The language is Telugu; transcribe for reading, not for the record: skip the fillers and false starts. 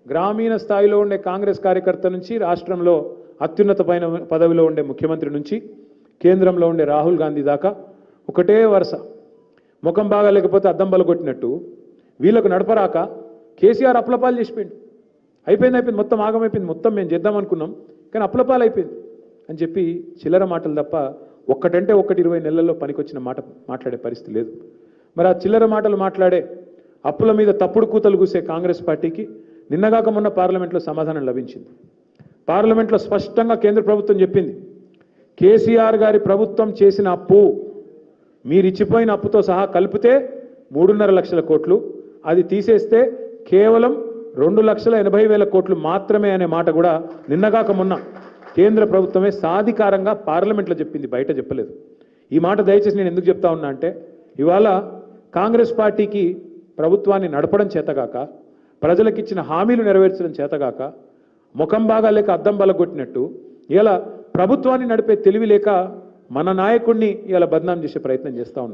గ్రామీణ స్థాయిలో ఉండే కాంగ్రెస్ కార్యకర్త నుంచి రాష్ట్రంలో అత్యున్నతమైన పదవిలో ఉండే ముఖ్యమంత్రి నుంచి కేంద్రంలో ఉండే రాహుల్ గాంధీ దాకా ఒకటే వరుస ముఖం బాగా లేకపోతే అద్దం బలగొట్టినట్టు వీళ్ళకు నడపరాక కేసీఆర్ అప్లపాలు చేసిపోయింది. అయిపోయింది మొత్తం ఆగమైపోయింది, మొత్తం మేము చేద్దాం అనుకున్నాం కానీ అప్లపాలు అయిపోయింది అని చెప్పి చిల్లర మాటలు తప్ప ఒక్కటంటే 20 నెలల్లో పనికొచ్చిన మాట మాట్లాడే పరిస్థితి లేదు. మరి ఆ చిల్లర మాటలు మాట్లాడే అప్పుల మీద తప్పుడు కూతలు కూసే కాంగ్రెస్ పార్టీకి నిన్నగాక మొన్న పార్లమెంట్లో సమాధానం లభించింది. పార్లమెంట్లో స్పష్టంగా కేంద్ర ప్రభుత్వం చెప్పింది, కేసీఆర్ గారి ప్రభుత్వం చేసిన అప్పు మీరిచ్చిపోయిన అప్పుతో సహా కలిపితే 3.5 లక్షల కోట్లు, అది తీసేస్తే కేవలం 2,80,000 కోట్లు మాత్రమే అనే మాట కూడా నిన్నగాక మొన్న కేంద్ర ప్రభుత్వమే సాధికారంగా పార్లమెంట్లో చెప్పింది, బయట చెప్పలేదు. ఈ మాట దయచేసి నేను ఎందుకు చెప్తా ఉన్నా అంటే ఇవాళ కాంగ్రెస్ పార్టీకి ప్రభుత్వాన్ని నడపడం చేతగాక, ప్రజలకు ఇచ్చిన హామీలు నెరవేర్చడం చేతగాక, ముఖం బాగా లేక అద్దం బలగొట్టినట్టు ఇలా ప్రభుత్వాన్ని నడిపే తెలివి లేక మన నాయకుడిని ఇలా బదనాం చేసే ప్రయత్నం చేస్తూ ఉన్నారు.